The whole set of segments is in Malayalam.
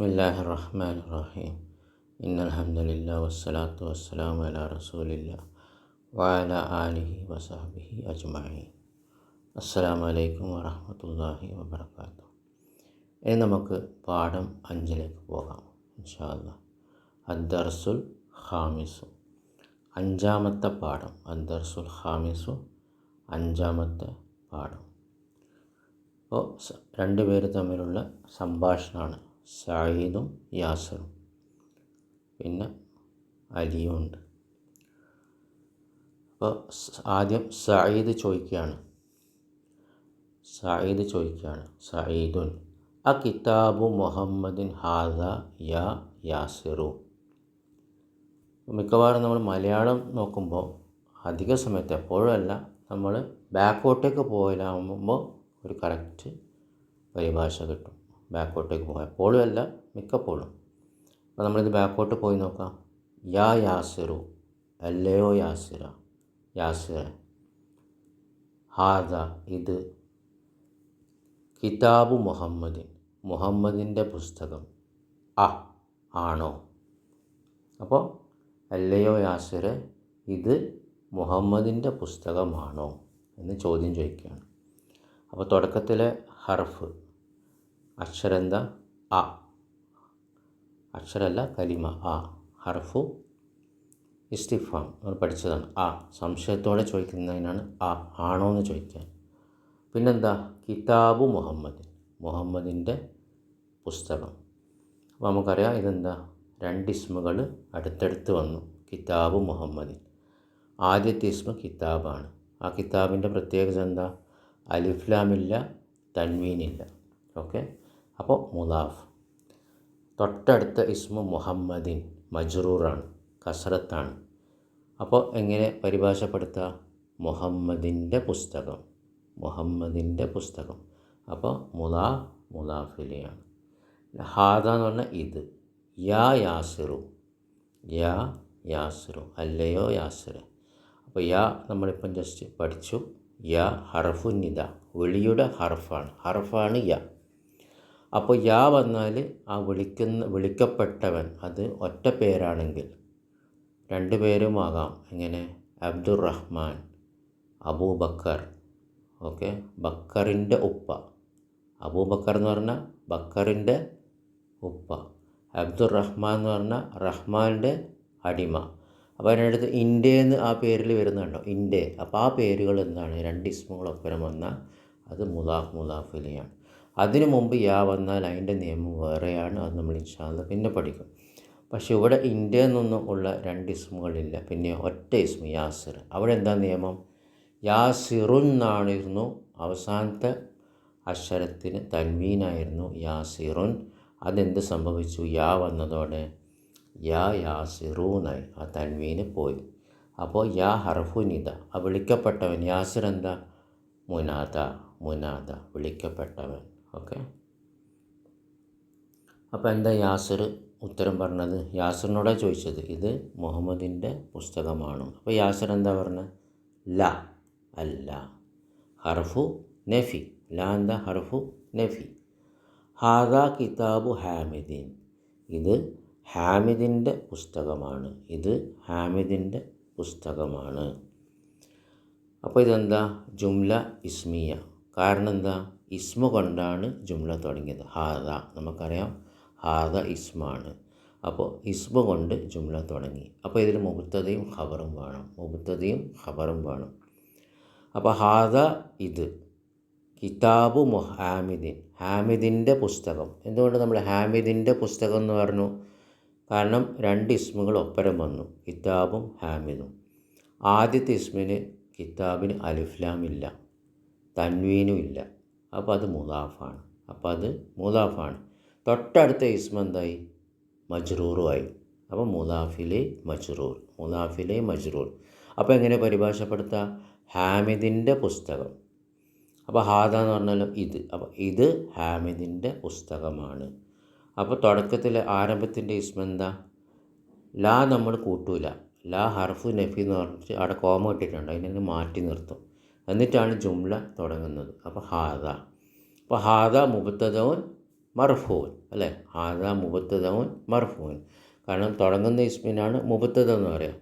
ബിസ്മില്ലാഹിർ റഹ്മാനിർ റഹീം. ഇന്നൽ ഹംദുലില്ലാഹി വസ്സലാത്തു വസ്സലാമു അലാ റസൂലില്ലാഹി വഅലാ ആലിഹി വസഹ്ബിഹി അജ്മഈൻ. അസ്സലാമു അലൈക്കും വറഹ്മത്തുള്ളാഹി വബറകാതുഹു. ഇനി നമുക്ക് പാഠം 5ലേക്ക് പോകാം ഇൻഷാ അല്ലാഹ്. അദ്ദർസുൽ ഖാമിസു, അഞ്ചാമത്തെ പാഠം. അദ്ദർസുൽ ഖാമിസു, അഞ്ചാമത്തെ പാഠം. അപ്പോൾ രണ്ട് പേര് തമ്മിലുള്ള സംഭാഷണമാണ്. സഈദും യാസിറും, പിന്നെ അലിയും ഉണ്ട്. അപ്പോൾ ആദ്യം സഈദ് ചോദിക്കുകയാണ്. സഈദുൻ അ കിതാബു മുഹമ്മദിൻ ഹാദ യാ യാസിറു. മിക്കവാറും നമ്മൾ മലയാളം നോക്കുമ്പോൾ അധിക സമയത്ത്, എപ്പോഴും അല്ല, നമ്മൾ ബാക്കോട്ടേക്ക് പോയാലാകുമ്പോൾ ഒരു കറക്റ്റ് പരിഭാഷ കിട്ടും. ബാക്കോട്ടേക്ക് പോകാം, എപ്പോഴും അല്ല, മിക്കപ്പോഴും. അപ്പോൾ നമ്മളിത് ബാക്കോട്ട് പോയി നോക്കാം. യാ യാസിറു, അല്ലയോ യാസിറ. ഹാദ, ഇത്. കിതാബു മുഹമ്മദിൻ്റെ പുസ്തകം. ആണോ. അപ്പോൾ അല്ലയോ യാസിറ, ഇത് മുഹമ്മദിൻ്റെ പുസ്തകമാണോ എന്ന് ചോദ്യം ചോദിക്കുകയാണ്. അപ്പോൾ തുടക്കത്തിലെ ഹർഫ്, അക്ഷരം എന്താ? അ. അക്ഷരമല്ല, കലിമ. ഹർഫു ഇസ്തിഫാം നമ്മൾ പഠിച്ചതാണ്. സംശയത്തോടെ ചോദിക്കുന്നതിനാണ് ആണോ എന്ന് ചോദിക്കാൻ. പിന്നെന്താ? കിതാബു മുഹമ്മദിൻ്റെ പുസ്തകം. അപ്പോൾ നമുക്കറിയാം ഇതെന്താ, രണ്ട് ഇസ്മുകൾ അടുത്തടുത്ത് വന്നു. കിതാബു മുഹമ്മദിൻ, ആദ്യത്തെ ഇസ്മ കിതാബാണ്. ആ കിതാബിൻ്റെ പ്രത്യേകത എന്താ? അലിഫ്ലാമില്ല, തൻവീനില്ല. ഓക്കെ. അപ്പോൾ മുലാഫ്. തൊട്ടടുത്ത ഇസ്മു മുഹമ്മദിൻ മജ്റൂറാണ്, കസറത്താണ്. അപ്പോൾ എങ്ങനെ പരിഭാഷപ്പെടുത്തുക? മുഹമ്മദിൻ്റെ പുസ്തകം. അപ്പോൾ മുലാഫിലെയാണ്. ഹാദ എന്ന് പറഞ്ഞാൽ ഇത്. യാ യാസിറു, അല്ലയോ യാസിറ. അപ്പോൾ യാ നമ്മളിപ്പം ജസ്റ്റ് പഠിച്ചു. യാ ഹർഫു നിദ, വിളിയുടെ ഹർഫാണ് യാ. അപ്പോൾ യാ വന്നാൽ ആ വിളിക്കപ്പെട്ടവൻ അത് ഒറ്റ പേരാണെങ്കിൽ രണ്ട് പേരുമാകാം. എങ്ങനെ? അബ്ദുറഹ്മാൻ, അബൂബക്കർ. ഓക്കെ. ബക്കറിൻ്റെ ഉപ്പ. അബൂബക്കർ എന്ന് പറഞ്ഞാൽ ബക്കറിൻ്റെ ഉപ്പ. അബ്ദുറഹ്മാൻ എന്ന് പറഞ്ഞാൽ റഹ്മാൻ്റെ അടിമ. അപ്പോൾ അതിനടുത്ത് ഇൻഡേന്ന് ആ പേരിൽ വരുന്നുണ്ടോ? ഇൻഡേ. അപ്പോൾ ആ പേരുകൾ എന്താണ്? രണ്ട് ഇസ്മുകളൊപ്പരം വന്നാൽ അത് മുലാഫിലെയാണ്. അതിനു മുമ്പ് യാ വന്നാൽ അതിൻ്റെ നിയമം വേറെയാണ്. അത് നമ്മൾ ഇൻഷാ അല്ലാഹ് പിന്നെ പഠിക്കും. പക്ഷേ ഇവിടെ ഇന്ത്യ എന്നൊന്നും ഉള്ള രണ്ട് ഇസ്മുകളില്ല. പിന്നെ ഒറ്റ ഇസ്മു യാസിർ. അവിടെ എന്താ നിയമം? യാസിറുൻ എന്നായിരുന്നു അവസാനത്തെ അക്ഷരത്തിന് തൻവീനായിരുന്നു യാസിറുൻ. അതെന്ത് സംഭവിച്ചു? യാ വന്നതോടെ യാസിറൂനായി, ആ തൻവീന് പോയി. അപ്പോൾ യാ ഹർഫു നിദ, ആ വിളിക്കപ്പെട്ടവൻ. യാസിർ എന്താ? മുനാദ, വിളിക്കപ്പെട്ടവൻ. ഓക്കെ. അപ്പോൾ എന്താ യാസിർ ഉത്തരം പറഞ്ഞത്? യാസിറിനോടാണ് ചോദിച്ചത്, ഇത് മുഹമ്മദിൻ്റെ പുസ്തകമാണോ? അപ്പോൾ യാസിർ എന്താ പറഞ്ഞത്? അല്ല. ഹർഫു നഫി. എന്താ? ഹർഫു നഫി. ഹാദ കിതാബു ഹാമിദീൻ, ഇത് ഹാമിദിൻ്റെ പുസ്തകമാണ്. അപ്പോൾ ഇതെന്താ? ജുംല ഇസ്മിയ. കാരണം എന്താ? ഇസ്മ കൊണ്ടാണ് ജുംല തുടങ്ങിയത്. ഹാദ, നമുക്കറിയാം ഹാദ ഇസ്മാണ്. അപ്പോൾ ഇസ്മ കൊണ്ട് ജുംല തുടങ്ങി. അപ്പോൾ ഇതിൽ മുബ്തദയും ഖബറും വേണം. അപ്പോൾ ഹാദ, ഇത്. കിതാബു ഹാമിദിൻ്റെ പുസ്തകം. എന്തുകൊണ്ട് നമ്മൾ ഹാമിദിൻ്റെ പുസ്തകം എന്ന് പറഞ്ഞു? കാരണം രണ്ട് ഇസ്മുകൾ ഒപ്പരം വന്നു, കിതാബും ഹാമിദും. ആദ്യത്തെ ഇസ്മിന് കിതാബിന് അലിഫ്ലാമില്ല, തൻവീനും ഇല്ല. അപ്പോൾ അത് മുലാഫാണ്. തൊട്ടടുത്ത ഇസ്മ എന്തായി? മജ്റൂറുമായി. അപ്പോൾ മുലാഫിലെ മജ്റൂർ. അപ്പോൾ എങ്ങനെ പരിഭാഷപ്പെടുത്തുക? ഹാമിദിൻ്റെ പുസ്തകം. അപ്പോൾ ഹാദ എന്ന് പറഞ്ഞാൽ ഇത്. അപ്പോൾ ഇത് ഹാമിദിൻ്റെ പുസ്തകമാണ്. അപ്പോൾ തുടക്കത്തിൽ ആരംഭത്തിൻ്റെ ഇസ്മ എന്താ? ലാ നമ്മൾ കൂട്ടൂല. ലാ ഹർഫു നഫി എന്ന് പറഞ്ഞിട്ട് അവിടെ കോമ ഇട്ടിട്ടുണ്ട്, അതിനെ മാറ്റി നിർത്തും. എന്നിട്ടാണ് ജുംല തുടങ്ങുന്നത്. അപ്പോൾ ഹാദ മുബ്തദഉൻ മർഫൂൻ അല്ലേ. ഹാദ മുബത്തദഉൻ മർഫൂൻ, കാരണം തുടങ്ങുന്ന ഇസ്മിനാണ് മുബത്തദ എന്ന് പറയാം.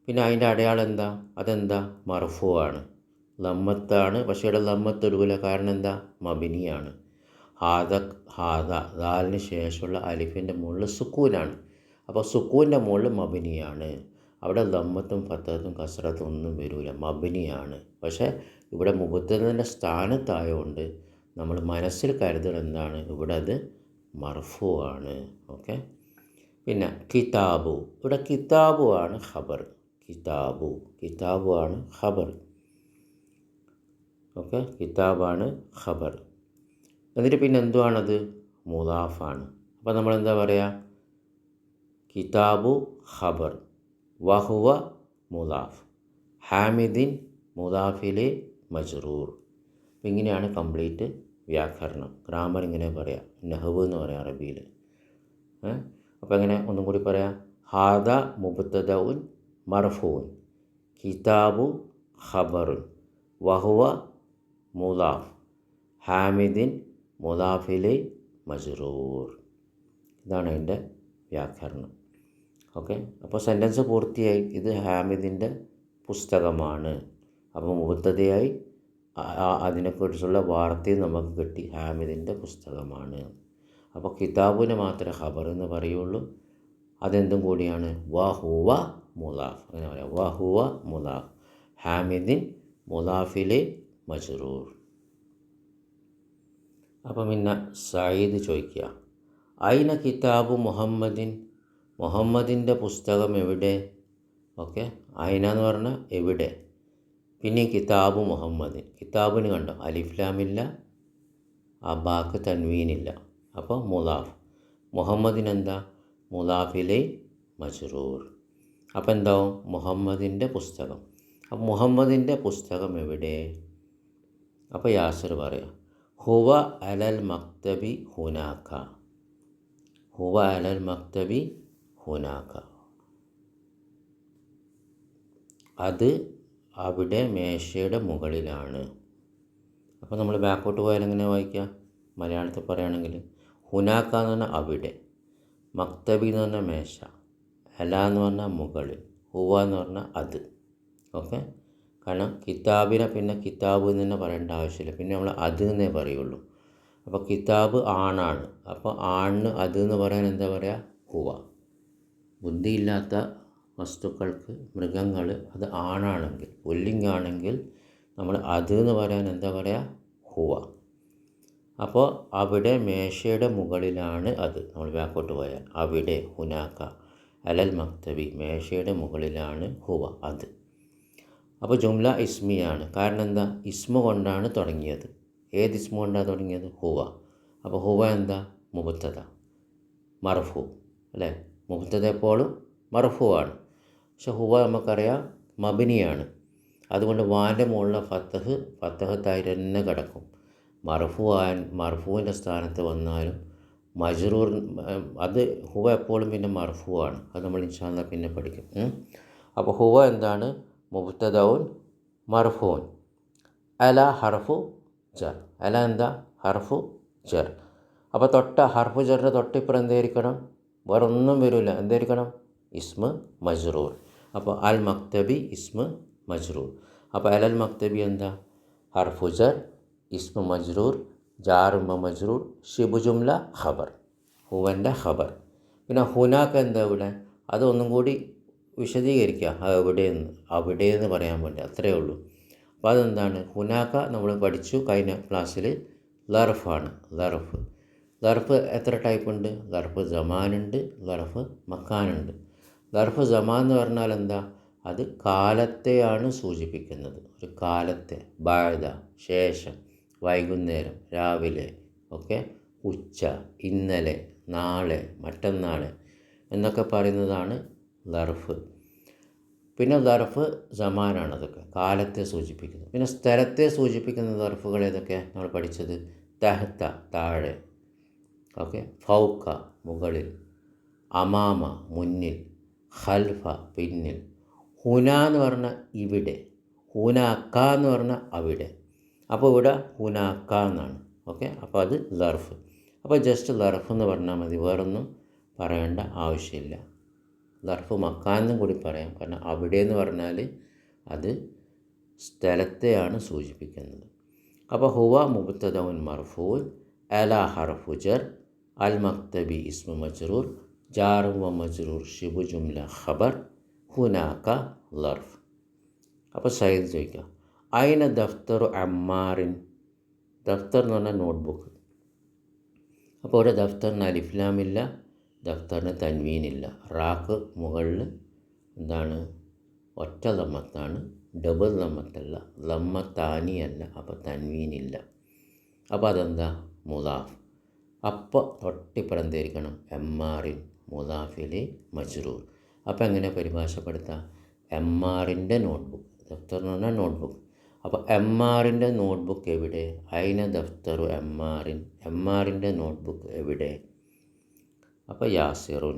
പിന്നെ അതിൻ്റെ അടയാളം എന്താ, അതെന്താ, മർഫൂ ആണ്, ലമ്മത്താണ്. പക്ഷേ ഇവിടെ ലമ്മത്ത് എടുക്കില്ല, കാരണം എന്താ, മബിനിയാണ്. ഹാദ ഹാദ ദാലിന് ശേഷമുള്ള അലിഫിൻ്റെ മുകളിൽ സുക്കൂനാണ്. അപ്പോൾ സുക്കൂൻ്റെ മുകളിൽ മബിനിയാണ്. അവിടെ ലമ്മത്തും ഫത്തഹത്തും കസ്റത്തും ഒന്നും വരില്ല, മബിനിയാണ്. പക്ഷേ ഇവിടെ മുബത്തദിൻ്റെ സ്ഥാനത്തായതുകൊണ്ട് നമ്മൾ മനസ്സിൽ കരുതൽ എന്താണ്, ഇവിടെ അത് മർഫൂ ആണ്. ഓക്കെ. പിന്നെ കിതാബു, ഇവിടെ കിതാബു ആണ് ഖബർ. കിതാബു ആണ് ഖബർ. ഓക്കെ, കിതാബാണ് ഖബർ. എന്നിട്ട് പിന്നെ എന്തുവാണത്, മുദാഫാണ്. അപ്പോൾ നമ്മളെന്താ പറയുക, കിതാബു ഖബർ വഹുവ മുദാഫ്, ഹാമിദിൻ മുദാഫിലെ മജ്റൂർ. അപ്പോൾ ഇങ്ങനെയാണ് കംപ്ലീറ്റ് വ്യാകരണം. ഗ്രാമർ ഇങ്ങനെ പറയാം, നഹ്വ് എന്ന് പറയാം അറബിയിൽ. അപ്പോൾ എങ്ങനെ ഒന്നും കൂടി പറയാം, ഹാദ മുബ്തദഉൻ മർഫൂൻ, കിതാബു ഖബറുൻ, വഹുവ മുദാഫ്, ഹാമിദിൻ മുദാഫിലെ മജ്റൂർ. ഇതാണ് അതിൻ്റെ വ്യാകരണം. ഓക്കെ. അപ്പോൾ സെൻറ്റൻസ് പൂർത്തിയായി. ഇത് ഹാമിദിൻ്റെ പുസ്തകമാണ്. അപ്പോൾ മുബത്തദയായി അതിനെക്കുറിച്ചുള്ള വാർത്തയും നമുക്ക് കിട്ടി, ഹാമിദിൻ്റെ പുസ്തകമാണ്. അപ്പോൾ കിതാബിന് മാത്രമേ ഖബർ എന്ന് പറയുള്ളൂ. അതെന്തും കൂടിയാണ്, വഹുവ മുദാഫ്. അങ്ങനെ പറയാം, വഹുവ മുദാഫ്, ഹാമിദിൻ മുദാഫിലെ മജ്റൂർ. അപ്പം പിന്നെ സയ്യിദ് ചോദിക്കുക, ഐന കിതാബു മുഹമ്മദിൻ, മുഹമ്മദിൻ്റെ പുസ്തകം എവിടെ? ഓക്കെ, ഐന എന്ന് പറഞ്ഞാൽ എവിടെ. പിന്നെ കിതാബു മുഹമ്മദിൻ, കിതാബിന് കണ്ടോ അലിഫ്ലാമില്ല, ആ ബാക്ക് തൻവീനില്ല. അപ്പോൾ മുദാഫ്, മുഹമ്മദിന് എന്താ, മുദാഫിലെ മജ്റൂർ. അപ്പോൾ എന്താവും, മുഹമ്മദിൻ്റെ പുസ്തകം. അപ്പോൾ മുഹമ്മദിൻ്റെ പുസ്തകം എവിടെ? അപ്പോൾ യാസിർ പറയാം, ഹുവ അലൽ മക്തബി ഹുനാക്ക, ഹുവ അലൽ മക്തബി ഹുനാക്ക, അത് അവിടെ മേശയുടെ മുകളിലാണ്. അപ്പോൾ നമ്മൾ ബാക്കോട്ട് പോയാൽ എങ്ങനെ വായിക്കാം, മലയാളത്തിൽ പറയുകയാണെങ്കിൽ ഹുനാക്ക എന്ന് പറഞ്ഞാൽ അവിടെ, മക്തബി എന്ന് പറഞ്ഞാൽ മേശ, അല എന്ന് പറഞ്ഞാൽ മുകളിൽ, ഹുവ എന്ന് പറഞ്ഞാൽ അത്. ഓക്കെ. കാരണം കിതാബിനെ പിന്നെ കിതാബ് എന്ന് തന്നെ പറയേണ്ട ആവശ്യമില്ല, പിന്നെ നമ്മൾ അത് എന്നേ പറയുള്ളൂ. അപ്പോൾ കിതാബ് ആണാണ്, അപ്പോൾ ആണിന് അത് എന്ന് പറയാൻ എന്താ പറയുക, ഹുവ. ബുദ്ധിയില്ലാത്ത വസ്തുക്കൾക്ക്, മൃഗങ്ങൾ, അത് ആണാണെങ്കിൽ, പുല്ലിംഗാണെങ്കിൽ നമ്മൾ അത് എന്ന് പറയാൻ എന്താ പറയുക, ഹുവ. അപ്പോൾ അവിടെ മേശയുടെ മുകളിലാണ് അത്. നമ്മൾ ബാക്കോട്ട് പോയാൽ അവിടെ, ഹുനാക്ക അലൽ മക്തബി, മേശയുടെ മുകളിലാണ്, ഹുവ അത്. അപ്പോൾ ജുംല ഇസ്മിയാണ്. കാരണം എന്താ, ഇസ്മ കൊണ്ടാണ് തുടങ്ങിയത്. ഏത് ഇസ്മ കൊണ്ടാണ് തുടങ്ങിയത്, ഹുവ. അപ്പോൾ ഹുവ എന്താ, മുബത്തദ മർഫു അല്ലേ. മുബത്തദ എപ്പോഴും മർഫു ആണ്. പക്ഷെ ഹുവ നമുക്കറിയാം മബിനിയാണ്. അതുകൊണ്ട് വാൻ്റെ മുകളിലെ ഫത്തഹത്തായി തന്നെ കിടക്കും. മർഫുവിൻ്റെ സ്ഥാനത്ത് വന്നാലും മജ്റൂർ, അത് ഹുവ എപ്പോഴും പിന്നെ മർഫു ആണ്. അത് നമ്മൾ ഇൻഷാ അല്ലാഹ് പിന്നെ പഠിക്കും. അപ്പോൾ ഹുവ എന്താണ്, മുബ്തദഉൻ മർഫൂൻ, അല ഹർഫു ജർ, അല എന്താ, ഹർഫു ജർ. അപ്പോൾ ഹർഫു ജറിൻ്റെ തൊട്ടിപ്പുറം എന്തായിരിക്കണം, വേറെ ഒന്നും വരില്ല, എന്തായിരിക്കണം, ഇസ്മ മജ്റൂർ. അപ്പോൾ അൽ മക്തബി ഇസ്മ മജ്റൂർ. അപ്പോൾ അലൽ മക്തബി എന്താ, ഹർഫു ജർ, ഇസ്മ മജ്റൂർ, ജാറും മജ്റൂർ, ഷിബു ജുംല ഖബർ, ഹുവൻ്റെ ഖബർ. പിന്നെ ഹുനാക്ക എന്താ ഇവിടെ, അതൊന്നും കൂടി വിശദീകരിക്കുക, അവിടെയെന്ന് പറയാൻ വേണ്ടി, അത്രയേ ഉള്ളൂ. അപ്പോൾ അതെന്താണ്, ഹുനാക്ക നമ്മൾ പഠിച്ചു കഴിഞ്ഞ ക്ലാസ്സിൽ, ലർഫാണ്. ലർഫ് എത്ര ടൈപ്പ് ഉണ്ട്, ലർഫ് ജമാനുണ്ട്, ലർഫ് മക്കാനുണ്ട്. ലർഫ് ജമാൻ എന്ന് പറഞ്ഞാൽ എന്താ, അത് കാലത്തെയാണ് സൂചിപ്പിക്കുന്നത്. ഒരു കാലത്തെ, ബാഴ്ദ ശേഷം, വൈകുന്നേരം, രാവിലെ, ഓക്കെ, ഉച്ച, ഇന്നലെ, നാളെ, മറ്റന്നാൾ എന്നൊക്കെ പറയുന്നതാണ് ലർഫ്. പിന്നെ ലർഫ് ജമാനാണ്, അതൊക്കെ കാലത്തെ സൂചിപ്പിക്കുന്നത്. പിന്നെ സ്ഥലത്തെ സൂചിപ്പിക്കുന്ന ലർഫുകൾ ഏതൊക്കെ നമ്മൾ പഠിച്ചത്, തഹത്ത താഴെ, ഓക്കെ, ഫൗക്ക മുകളിൽ, അമാമ മുന്നിൽ, ഖൽഫ പിന്നിൽ, ഹുന എന്ന് പറഞ്ഞാൽ ഇവിടെ, ഹുനാക്ക എന്ന് പറഞ്ഞാൽ അവിടെ. അപ്പോൾ ഇവിടെ ഹുനാക്ക എന്നാണ്. ഓക്കെ. അപ്പോൾ അത് ലർഫ്. അപ്പോൾ ജസ്റ്റ് ലർഫ് എന്ന് പറഞ്ഞാൽ മതി, വേറൊന്നും പറയേണ്ട ആവശ്യമില്ല. ലർഫ് മക്കാൻ എന്നും കൂടി പറയാം, കാരണം അവിടെ എന്ന് പറഞ്ഞാൽ അത് സ്ഥലത്തെയാണ് സൂചിപ്പിക്കുന്നത്. അപ്പോൾ ഹുവ മുബ്തദഉൻ മർഫൂൻ, അല ഹർഫു ജർ, അൽ മക്തബി ഇസ്മു മജ്റൂർ, ജാറും വ മജ്റൂർ ഷിബു ജുംല ഖബർ, ഹുനാക ലർഫ്. അപ്പോൾ സയ്യിദ് ചോദിക്കുക, അയിന ദഫ്തറു അമ്മാറിൻ. ദഫ്തർ എന്ന് പറഞ്ഞാൽ നോട്ട്ബുക്ക്. അപ്പോൾ ഇവിടെ ദഫ്തറിന് അലിഫ്ലാമില്ല, ദഫ്തറിന് തൻവീനില്ല. റാക്ക് മുകളിൽ എന്താണ്, ഒറ്റ ലമ്മത്താണ്, ഡബിൾ ലമ്മത്തല്ല, ലമ്മത്താനിയല്ല, അപ്പോൾ തൻവീനില്ല. അപ്പോൾ അതെന്താ, മുലാഫ്. അപ്പോൾ തൊട്ടിപ്പുറന്തേരിക്കണം എമ്മാറിൻ മുലാഫിലെ മജ്റൂർ. അപ്പോൾ എങ്ങനെ പരിഭാഷപ്പെടുത്താം, എമ്മാറിൻ്റെ നോട്ട്ബുക്ക്. ദഫ്തർ എന്ന് പറഞ്ഞാൽ നോട്ട്ബുക്ക്. അപ്പോൾ എമ്മാറിൻ്റെ നോട്ട്ബുക്ക് എവിടെ, അയിന ദഫ്തറു എമ്മാറിൻ, എമ്മാറിൻ്റെ നോട്ട്ബുക്ക് എവിടെ. അപ്പോൾ യാസിറുൻ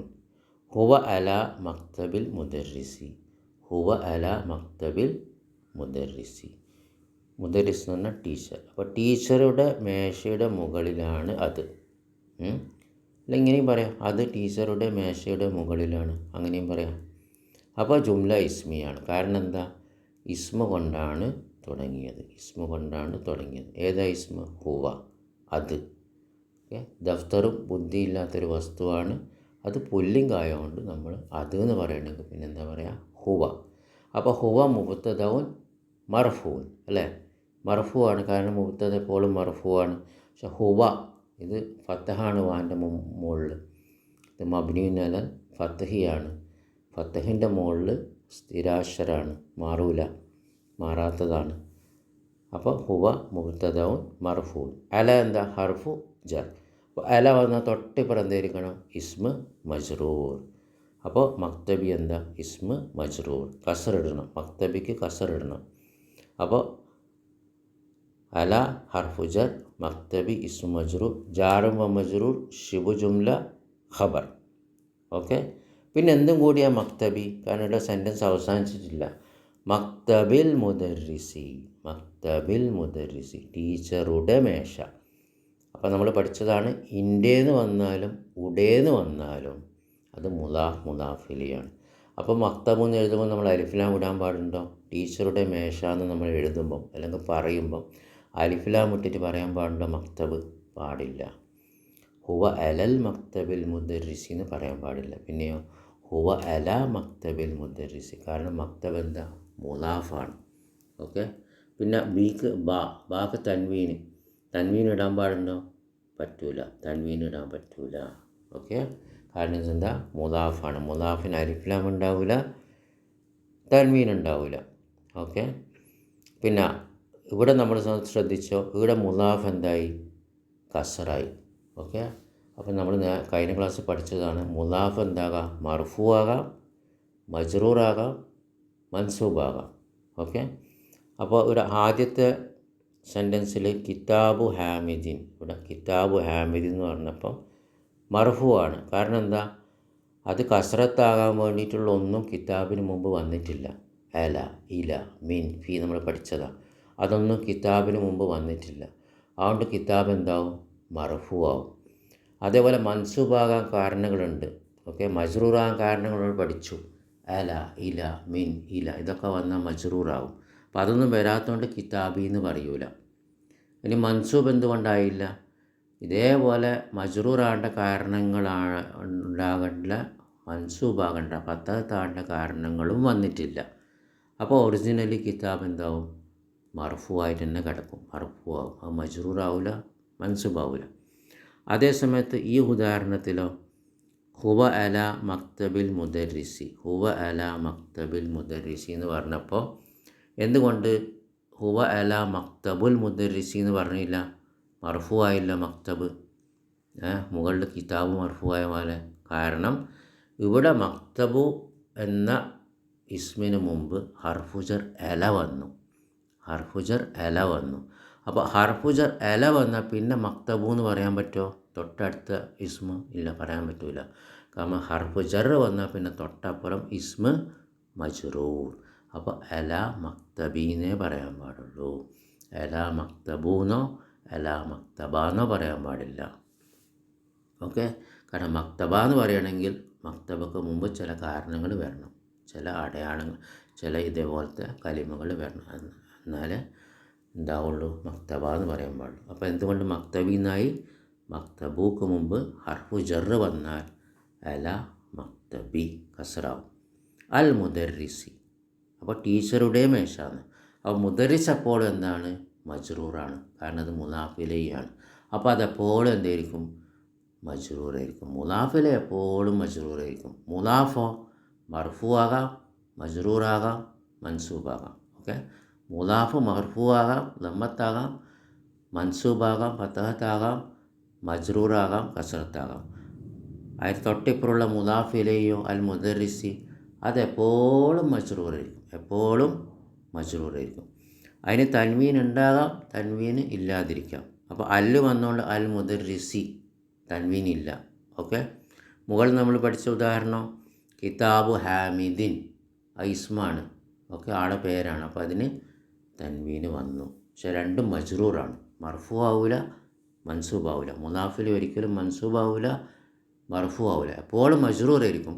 ഹുവ അല മക്തബിൽ മുദർരിസി, ഹുവ അല മക്തബിൽ മുദർരിസി. മുദരിസ് എന്ന് പറഞ്ഞാൽ ടീച്ചർ. അപ്പോൾ ടീച്ചറുടെ മേശയുടെ മുകളിലാണ് അത്. അല്ല ഇങ്ങനെയും പറയാം, അത് ടീച്ചറുടെ മേശയുടെ മുകളിലാണ്, അങ്ങനെയും പറയാം. അപ്പോൾ ജുംല ഇസ്മിയാണ്. കാരണം എന്താ, ഇസ്മ കൊണ്ടാണ് തുടങ്ങിയത്, ഇസ്മ കൊണ്ടാണ് തുടങ്ങിയത്. ഏതാ ഇസ്മ, ഹുവ, അത്. ഓക്കെ, ദഫ്തറും ബുദ്ധിയില്ലാത്തൊരു വസ്തുവാണ്, അത് പുല്ലിംഗായതുകൊണ്ട് നമ്മൾ അത് എന്ന് പറയണമെങ്കിൽ പിന്നെ എന്താ പറയുക, ഹുവ. അപ്പോൾ ഹുവ മുബ്തദഉൻ മർഫൂൻ അല്ലേ, മർഫൂ ആണ്, കാരണം മുബ്തദ എപ്പോഴും മർഫൂ ആണ്. പക്ഷെ ഹുവ ഇത് ഫത്തഹാണ് വാൻ്റെ മുകളിൽ, ഇത് മബ്നിയുൻ അലൽ ഫത്തഹിയാണ്. ഫത്തഹിൻ്റെ മുകളിൽ സ്ഥിരാക്ഷരാണ്, മാറൂല, മാറാത്തതാണ്. അപ്പോൾ ഹുവ മുബ്തദഉൻ മർഫൂൻ. അല എന്താ, ഹർഫു ജർ. അപ്പോൾ അല വന്നാൽ തൊട്ടിപ്പുറന്തേരിക്കണം ഇസ്മ മജ്റൂർ. അപ്പോൾ മക്തബി എന്താ, ഇസ്മ മജ്റൂർ, കസറിടണം, മക്തബിക്ക് കസറിടണം. അപ്പോൾ അല ഹർഫു ജർ, മക്തബി ഇസ്മു മജ്റൂർ, ജാറും വ മജ്റൂർ ഷിബു ജുംല ഖബർ. ഓക്കെ, പിന്നെ എന്തും കൂടിയാ മക്തബി, കാരണം ഇവിടെ സെൻറ്റൻസ് അവസാനിച്ചിട്ടില്ല. മക്തബിൽ മുദർരിസി, മക്തബിൽ മുദർരിസി, ടീച്ചറുടെ മേശ. അപ്പോൾ നമ്മൾ പഠിച്ചതാണ്, ഇൻ്റേന്ന് വന്നാലും ഉടേന്ന് വന്നാലും അത് മുലാഫ് മുലാഫിലിയാണ്. അപ്പോൾ മക്തബ് എന്ന് എഴുതുമ്പോൾ നമ്മൾ അലിഫ്ലാം ഇടാൻ പാടുണ്ടോ, ടീച്ചറുടെ മേശ എന്ന് നമ്മൾ എഴുതുമ്പം അല്ലെങ്കിൽ പറയുമ്പം അലിഫ്ലാം ഇട്ടിട്ട് പറയാൻ പാടുണ്ടോ മക്തബ്, പാടില്ല. ഹുവ അലൽ മക്തബിൽ മുദർരിസി എന്ന് പറയാൻ പാടില്ല. പിന്നെയോ ഹുവ അല മക്തബിൽ മുദർരിസി, കാരണം മക്തബ് എന്താ, മുലാഫാണ്. ഓക്കെ, പിന്നെ ബീക്ക് ബാക്ക് തൻവീൻ ഇടാൻ പാടുണ്ടോ, പറ്റൂല, തൻവീൻ ഇടാൻ പറ്റൂല. ഓക്കെ, കാരണം എന്താ, മുലാഫാണ്, മുലാഫിന് അലിഫ്ലാം ഉണ്ടാവില്ല, തൻവീൻ ഉണ്ടാവില്ല. ഓക്കെ, പിന്നെ ഇവിടെ നമ്മൾ ശ്രദ്ധിച്ചോ, ഇവിടെ മുലാഫ് എന്തായി, കസറായി. ഓക്കെ, അപ്പം നമ്മൾ കഴിഞ്ഞ ക്ലാസ്സിൽ പഠിച്ചതാണ്, മുലാഫ് എന്താകാം, മർഫൂ ആകാം, മജ്റൂറാകാം, മൻസൂബാകാം. ഓക്കെ, അപ്പോൾ ഇവിടെ ആദ്യത്തെ സെൻറ്റൻസിൽ കിതാബു ഹാമിദിൻ, ഇവിടെ കിതാബു ഹാമിദിൻ എന്ന് പറഞ്ഞപ്പോൾ മർഫൂ ആണ്. കാരണം എന്താ, അത് കസറത്താകാൻ വേണ്ടിയിട്ടുള്ള ഒന്നും കിതാബിന് മുമ്പ് വന്നിട്ടില്ല. അല, ഇല, മിൻ, ഫി നമ്മൾ പഠിച്ചതാണ്, അതൊന്നും കിതാബിന് മുമ്പ് വന്നിട്ടില്ല. അതുകൊണ്ട് കിതാബ് എന്താവും, മർഫൂ ആവും. അതേപോലെ മൻസൂബാകാൻ കാരണങ്ങളുണ്ട്. ഓക്കെ, മജ്റൂറാകാൻ കാരണങ്ങൾ പഠിച്ചു, അല, ഇല, മിൻ, ഇല, ഇതൊക്കെ വന്നാൽ മജ്റൂറാവും. അപ്പോൾ അതൊന്നും വരാത്തതുകൊണ്ട് കിതാബി എന്ന് പറയൂല. ഇനി മൻസൂബ് എന്തുകൊണ്ടായില്ല, ഇതേപോലെ മജ്റൂറാകേണ്ട കാരണങ്ങളാണ് ഉണ്ടാകേണ്ട, മൻസൂബാകേണ്ട പത്താകേണ്ട കാരണങ്ങളും വന്നിട്ടില്ല. അപ്പോൾ ഒറിജിനലി കിതാബ് എന്താവും, മർഫൂ ആയിട്ട് തന്നെ കിടക്കും, മർഫൂ ആവും, അത് മജ്റൂറാവില്ല, മൻസൂബാവില്ല. അതേസമയത്ത് ഈ ഉദാഹരണത്തിലോ ഹുവ അല മക്തബിൽ മുദർരിസി, ഹുവ അല മക്തബിൽ മുദർരിസി എന്ന് പറഞ്ഞപ്പോൾ എന്തുകൊണ്ട് ഹുവ അല മക്തബുൽ മുദർരിസി എന്ന് പറഞ്ഞില്ല, മർഫൂ ആയില്ല മക്തബ്, മുകളിൽ കിതാബ് മർഫൂ ആയ പോലെ. കാരണം ഇവിടെ മക്തബു എന്ന ഇസ്മിന് മുമ്പ് ഹർഫുജർ എല വന്നു, ഹർഫുജർ എല വന്നു. അപ്പോൾ ഹർഫുജർ എല വന്നാൽ പിന്നെ മക്തബു എന്ന് പറയാൻ പറ്റുമോ, തൊട്ടടുത്ത ഇസ്മ ഇല്ല, പറയാൻ പറ്റില്ല. കാരണം ഹർഫുജർ വന്നാൽ പിന്നെ തൊട്ടപ്പുറം ഇസ്മ മജ്റൂർ. അപ്പോൾ എല മക്തബീന്നേ പറയാൻ പാടുള്ളൂ, എല മക്തബൂന്നോ എല മക്തബാന്നോ പറയാൻ പാടില്ല. ഓക്കെ. കാരണം മക്തബ എന്ന് പറയുകയാണെങ്കിൽ മക്തബക്ക് മുമ്പ് ചില കാരണങ്ങൾ വരണം, ചില അടയാളങ്ങൾ, ചില ഇതേപോലത്തെ കലിമകൾ വരണം, എന്നാലേ എന്താവുള്ളൂ മക്തബ എന്ന് പറയാൻ പാടുള്ളൂ. അപ്പോൾ എന്തുകൊണ്ട് മക്തബിന്നായി? മക്തബൂക്ക് മുമ്പ് ഹർഫു ജറ് വന്നാൽ അല മക്തബി കസറാവും. അൽ മുദർരിസി, അപ്പോൾ ടീച്ചറുടെ മേശാണ്. അപ്പോൾ മുദരിസ് അപ്പോൾ എന്താണ്? മജ്റൂറാണ്, കാരണം അത് മുലാഫിലയാണ്. അപ്പോൾ അതെപ്പോഴും എന്തായിരിക്കും? മജ്റൂറായിരിക്കും. മുലാഫില എപ്പോഴും മജ്റൂറായിരിക്കും. മുലാഫോ മർഫു ആകാം, മജ്റൂറാകാം, മൻസൂബാകാം. ഓക്കെ. മുലാഫ് മർഫു ആകാം, ദമ്മത്താകാം, മൻസൂബാകാം, ഫതഹത്താകാം, മജ്റൂറാകാം, കസറത്താകാം. അതിന് തൊട്ടിപ്പുറമുള്ള മുലാഫിലയോ അൽ മുദരിസി അതെപ്പോഴും മജ്റൂറായിരിക്കും, എപ്പോഴും മജ്റൂറായിരിക്കും. അതിന് തൻവീൻ ഉണ്ടാകാം, തൻവീൻ ഇല്ലാതിരിക്കാം. അപ്പോൾ അല്ല് വന്നുകൊണ്ട് അൽ മുദരിസി തൻവീൻ ഇല്ല. ഓക്കെ. മുകളിൽ നമ്മൾ പഠിച്ച ഉദാഹരണം കിതാബു ഹാമിദിൻ, ഇസ്മാണ്. ഓക്കെ, ആളുടെ പേരാണ്. അപ്പോൾ അതിന് തൻവീന് വന്നു. പക്ഷെ രണ്ടും മജ്റൂറാണ്. മർഫു ആവില്ല, മൻസൂബ് ആവില്ല. മുലാഫിൽ ഒരിക്കലും മൻസൂബ് ആവില്ല, മർഫു ആവില്ല, എപ്പോഴും മജ്റൂറായിരിക്കും.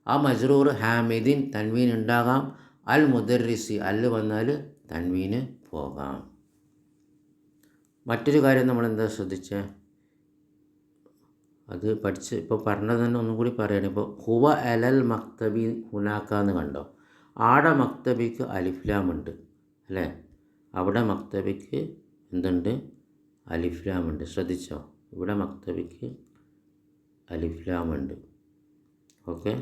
ആ മജ്റൂർ ഹാമിദിൻ തൻവീൻ ഉണ്ടാകാം, അൽ മുദർരിസി അല്ല് വന്നാൽ തൻവീന് പോകാം. മറ്റൊരു കാര്യം നമ്മൾ എന്താ ശ്രദ്ധിച്ചേ? അത് പഠിച്ച് ഇപ്പോൾ പറഞ്ഞത് തന്നെ ഒന്നും കൂടി പറയണം. ഇപ്പോൾ ഹുവ അലൽ മക്തബി ഹുനാക്കാന്ന് കണ്ടോ? ആടെ മക്തബിക്ക് അലിഫ്ലാമുണ്ട് അല്ലേ? അവിടെ മക്തബിക്ക് എന്തുണ്ട്? അലിഫ്ലാമുണ്ട്. ശ്രദ്ധിച്ചോ? ഇവിടെ മക്തബിക്ക് അലിഫ്ലാമുണ്ട്. ഓക്കെ.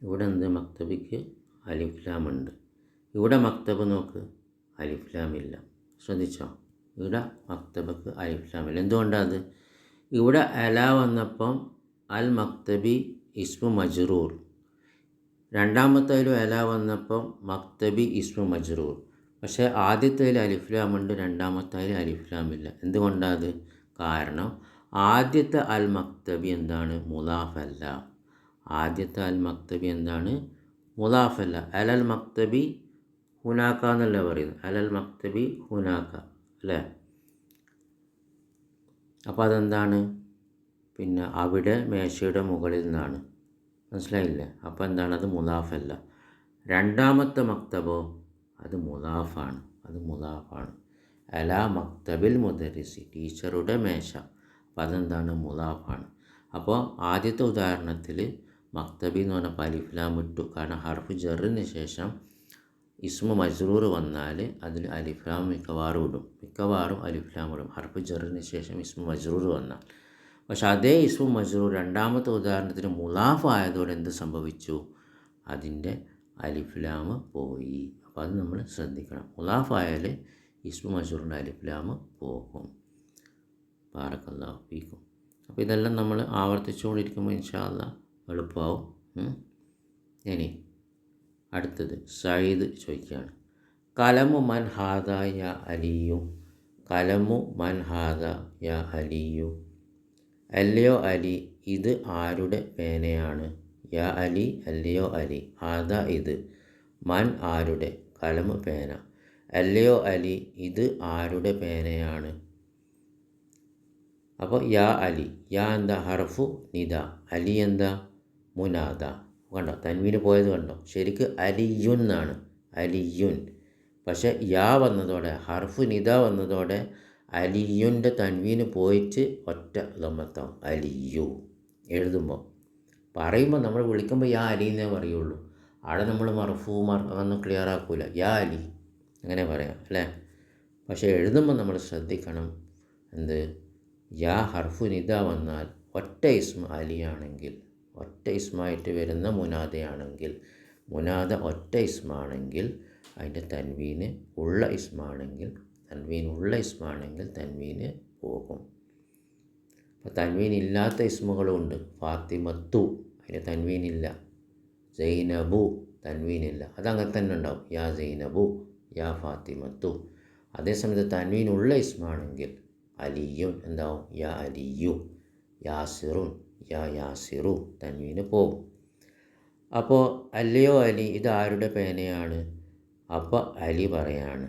ഇവിടെ എന്ത്? മക്തബിക്ക് അലിഫ്ലാമുണ്ട്. ഇവിടെ മക്തബ് നോക്ക്, അലിഫ്ലാമില്ല. ശ്രദ്ധിച്ചോ? ഇവിടെ മക്തബക്ക് അലിഫ്ലാമില്ല. എന്തുകൊണ്ടാണ്? ഇവിടെ അല വന്നപ്പം അൽ മക്തബി ഇസ്മു മജ്റൂർ, രണ്ടാമത്തേലും അല വന്നപ്പം മക്തബി ഇസ്മു മജ്റൂർ. പക്ഷേ ആദ്യത്തേൽ അലിഫ്ലാമുണ്ട്, രണ്ടാമത്തേൽ അലിഫ്ലാമില്ല. എന്തുകൊണ്ടാണ്? കാരണം ആദ്യത്തെ അൽ മക്തബി എന്താണ്? മുലാഫല്ല. ആദ്യത്തെ അൽ മക്തബി എന്താണ്? മുലാഫല്ല. അലൽ മക്തബി ഹുനാക്ക എന്നല്ല പറയുന്നത്, അലൽ മക്തബി ഹുനാക്ക അല്ലേ? അപ്പോൾ അതെന്താണ്? പിന്നെ അവിടെ മേശയുടെ മുകളിൽ നിന്നാണ്. മനസ്സിലായില്ലേ? അപ്പോൾ എന്താണ്? അത് മുലാഫല്ല. രണ്ടാമത്തെ മക്തബോ അത് മുലാഫാണ്, അത് മുലാഫാണ്. അല മക്തബിൽ മുദരിസി ടീച്ചറുടെ മേശ, അപ്പോൾ അതെന്താണ്? മുലാഫാണ്. അപ്പോൾ ആദ്യത്തെ ഉദാഹരണത്തിൽ മക്തബി എന്ന് പറഞ്ഞപ്പോൾ അലിഫ്ലാം ഇട്ടു, കാരണം ഹർഫ് ജറിന് ശേഷം ഇസ്മു മജ്റൂർ വന്നാൽ അതിൽ അലിഫ്ലാം മിക്കവാറും ഇടും, മിക്കവാറും അലിഫ്ലാം ഇടും ഹർഫ് ജറിന് ശേഷം ഇസ്മു മജ്റൂർ വന്നാൽ. പക്ഷെ അതേ ഇസ്മു മജ്റൂർ രണ്ടാമത്തെ ഉദാഹരണത്തിന് മുലാഫ് ആയതോടെ എന്ത് സംഭവിച്ചു? അതിൻ്റെ അലിഫ്ലാം പോയി. അപ്പോൾ അത് നമ്മൾ ശ്രദ്ധിക്കണം. മുലാഫ് ആയാൽ ഇസ്മു മജ്റൂറിൻ്റെ അലിഫ്ലാം പോകും. ബാറക്കല്ലാഹു ഫീക്കും. അപ്പോൾ ഇതെല്ലാം നമ്മൾ ആവർത്തിച്ചുകൊണ്ടിരിക്കുമ്പോൾ ഇൻഷാ അല്ലാഹ് എളുപ്പമാവും. ഇനി അടുത്തത് സയ്യിദ് ചോദിക്കുകയാണ്, കലമു മൻ ഹാദ യാ അലിയു, കലമു മൻ ഹാദ യാ അലിയു, അല്ലയോ അലി ഇത് ആരുടെ പേനയാണ്? യാ അലി അല്ലയോ അലി, ഹാദ ഇത്, മൻ ആരുടെ, കലമു പേന, അല്ലയോ അലി ഇത് ആരുടെ പേനയാണ്? അപ്പോൾ യാ അലി, യാ എന്താ? ഹർഫു നിദ, അലി എന്താ? മുനാദ. കണ്ടോ തൻവീന് പോയത് കണ്ടോ? ശരിക്ക് അലിയുൻ എന്നാണ്, അലിയുൻ. പക്ഷേ യാ വന്നതോടെ, ഹർഫു നിദ വന്നതോടെ അലിയുൻ്റെ തൻവീന് പോയിട്ട് ഒറ്റ ലമ്മത്താവും, അലിയു. എഴുതുമ്പോൾ പറയുമ്പോൾ നമ്മൾ വിളിക്കുമ്പോൾ യാ അലി എന്നേ പറയുള്ളൂ. അവിടെ നമ്മൾ മർഫു ഒന്നും ക്ലിയർ ആക്കൂല, യാ അലി അങ്ങനെ പറയാം അല്ലേ? പക്ഷേ എഴുതുമ്പോൾ നമ്മൾ ശ്രദ്ധിക്കണം. എന്ത്? യാ ഹർഫു നിദ വന്നാൽ ഒറ്റ ഇസ്മ അലിയാണെങ്കിൽ, ഒറ്റ ഇസ്മായിട്ട് വരുന്ന മുനാദയാണെങ്കിൽ, മുനാദ ഒറ്റ ഇസ്മാണെങ്കിൽ അതിൻ്റെ തൻവീന് ഉള്ള ഇസ്മാണെങ്കിൽ, തൻവീൻ ഉള്ള ഇസ്മാണെങ്കിൽ തൻവീന് പോകും. അപ്പോൾ തൻവീൻ ഇല്ലാത്ത ഇസ്മുകളുണ്ട്. ഫാത്തിമത്തു അതിന് തൻവീനില്ല, സൈനബു തൻവീനില്ല, അതങ്ങനെ തന്നെ ഉണ്ടാവും, യാ സൈനബു, യാ ഫാത്തിമത്തു. അതേസമയത്ത് തൻവീൻ ഉള്ള ഇസ്മാണെങ്കിൽ അലിയുൻ എന്താവും? യാ അലിയു, യാസിറുൻ യാ യാസിറു തൻവീന് പോകും. അപ്പോൾ അല്ലയോ അലി ഇത് ആരുടെ പേനയാണ്? അപ്പോൾ അലി പറയാണ്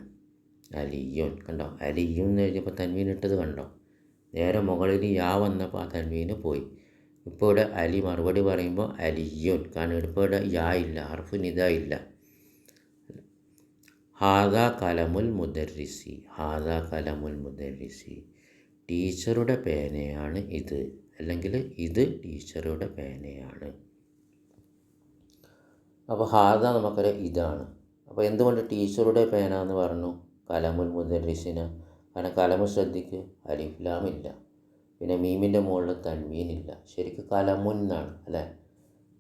അലിയുൻ. കണ്ടോ? അലിയുൻ എന്ന് എഴുതിയപ്പോൾ തൻവീൻ ഇട്ടത് കണ്ടോ? നേരെ മുകളിൽ യാ വന്നപ്പോൾ ആ തൻവീന് പോയി. ഇപ്പോൾ ഇവിടെ അലി മറുപടി പറയുമ്പോൾ അലിയുൻ, കാരണം ഇപ്പോൾ ഇവിടെ യാ ഇല്ല, ഹർഫ് നിദ ഇല്ല. ഹാദാ കലമുൽ മുദർരിസി, ഹാദാ കലമുൽ മുദർരിസി, ടീച്ചറുടെ പേനയാണ് ഇത്, അല്ലെങ്കിൽ ഇത് ടീച്ചറുടെ പേനയാണ്. അപ്പോൾ ഹാദ നമുക്കറിയാം ഇതാണ്. അപ്പോൾ എന്തുകൊണ്ട് ടീച്ചറുടെ പേന എന്ന് പറഞ്ഞു കലമുൽ മുദർരിസിന്? കാരണം കലമ് ശ്രദ്ധിക്ക്, അലിഫ് ലാം ഇല്ല, പിന്നെ മീമിൻ്റെ മുകളിൽ തൻവീനില്ല, ശരിക്കും കലമുൻ എന്നാണ് അല്ലേ.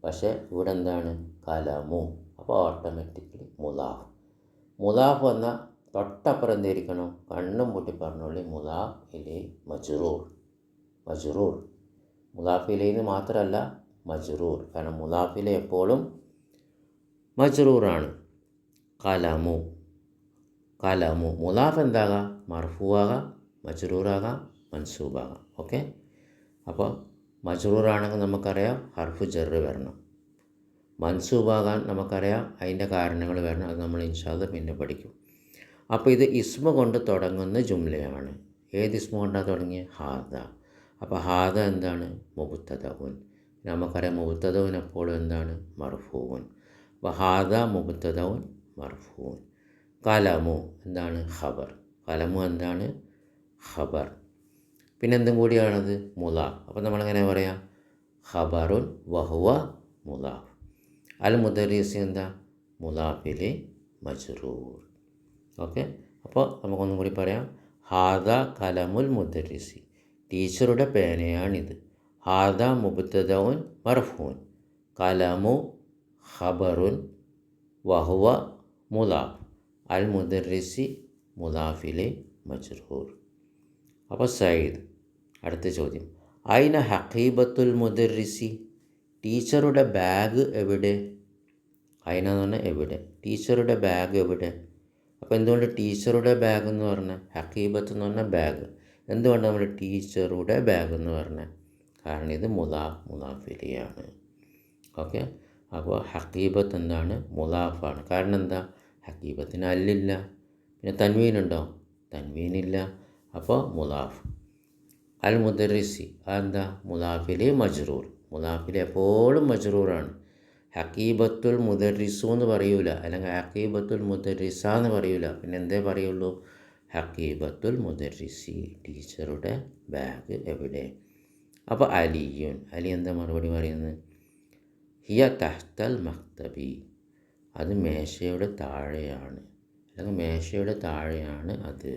പക്ഷേ ഇവിടെ എന്താണ് കലമു. അപ്പോൾ ഓട്ടോമാറ്റിക്കലി മുലാഫ്. മുലാഫ് വന്നാൽ തൊട്ടപ്പുറം എന്തായിരിക്കണം? കണ്ണും പൂട്ടി പറഞ്ഞോളി, മുലാഫ് ഇലൈ മജ്റൂർ. മജ്റൂർ മുലാഫ് ഇലൈന്ന് മാത്രമല്ല മജ്റൂർ, കാരണം മുലാഫിലെ എപ്പോഴും മജ്റൂറാണ്. കലമു, കലമു. മുലാഫ് എന്താകാം? മർഫൂവാകാം, മജ്റൂറാകാം, മൻസൂബാകാം. ഓക്കെ. അപ്പോൾ മജ്റൂറാണെങ്കിൽ നമുക്കറിയാം ഹർഫ് ജറ് വരണം. മൻസൂബാകാൻ നമുക്കറിയാം അതിൻ്റെ കാരണങ്ങൾ വരണം. അത് നമ്മൾ ഇൻഷാ അല്ലാഹ് പിന്നെ പഠിക്കും. അപ്പോൾ ഇത് ഇസ്മ കൊണ്ട് തുടങ്ങുന്ന ജുംലയാണ്. ഏത് ഇസ്മ കൊണ്ടാണ് തുടങ്ങിയത്? ഹാദ. അപ്പോൾ ഹാദ എന്താണ്? മുബ്തദഉൻ. നമുക്കറിയാം മുബ്തദഉൻ എപ്പോഴും എന്താണ്? മർഫൂഉൻ. അപ്പോൾ ഹാദ മുബ്തദഉൻ മർഫൂഉൻ. കലമു എന്താണ്? ഖബർ. കലമു എന്താണ്? ഖബർ. പിന്നെ എന്തും കൂടിയാണത്? മുലാഫ്. അപ്പോൾ നമ്മളെങ്ങനെ പറയാം? ഖബറുൻ വഹുവ മുലാഫ്. അൽ മുദർരിസ് എന്താ? മുലാഫിലെ മജ്റൂർ. ഓക്കെ. അപ്പോൾ നമുക്കൊന്നും കൂടി പറയാം. ഹാദ കലമുൽ മുദർരിസി, ടീച്ചറുടെ പേനയാണിത്. ഹാദ മുബ്തദഉൻ മർഫൂൻ, കലമു ഖബറുൻ വഹുവ മുലാഫ്, അൽ മുദർരിസി മുലാഫിലെ മജ്റൂർ. അപ്പോൾ സയ്യിദ്. അടുത്ത ചോദ്യം, ഐന ഹഖീബത്തുൽ മുദർരിസി, ടീച്ചറുടെ ബാഗ് എവിടെ? ഐന എന്ന് പറഞ്ഞാൽ എവിടെ, ടീച്ചറുടെ ബാഗ് എവിടെ? അപ്പോൾ എന്തുകൊണ്ട് ടീച്ചറുടെ ബാഗ് എന്ന് പറഞ്ഞാൽ? ഹഖീബത്ത് എന്ന് പറഞ്ഞാൽ ബാഗ്. എന്തുകൊണ്ട് നമ്മൾ ടീച്ചറുടെ ബാഗ് എന്ന് പറഞ്ഞാൽ? കാരണം ഇത് മുലാഫിലെയാണ്. ഓക്കെ. അപ്പോൾ ഹഖീബത്ത് എന്താണ്? മുലാഫാണ്. കാരണം എന്താ? ഹഖീബത്തിന് അല്ലില്ല, പിന്നെ തൻവീനുണ്ടോ? തൻവീനില്ല. അപ്പോൾ മുലാഫ്. അൽ മുദർരിസി അതെന്താ? മുലാഫിലെ മജ്റൂർ. മുലാഫിലെ എപ്പോഴും മജ്റൂറാണ്. ഹഖീബത്തുൽ മുദർരിസു എന്ന് പറയൂല, അല്ലെങ്കിൽ ഹഖീബത്തുൽ മുദർരിസ എന്ന് പറയൂല. പിന്നെ എന്തേ പറയുള്ളൂ? ഹഖീബത്തുൽ മുദർരിസി, ടീച്ചറുടെ ബാഗ് എവിടെ? അപ്പോൾ അലിയുൻ, അലി എന്താ മറുപടി പറയുന്നത്? ഹിയ തഹ്തൽ മക്തബി, അത് മേശയുടെ താഴെയാണ്, അല്ലെങ്കിൽ മേശയുടെ താഴെയാണ് അത്.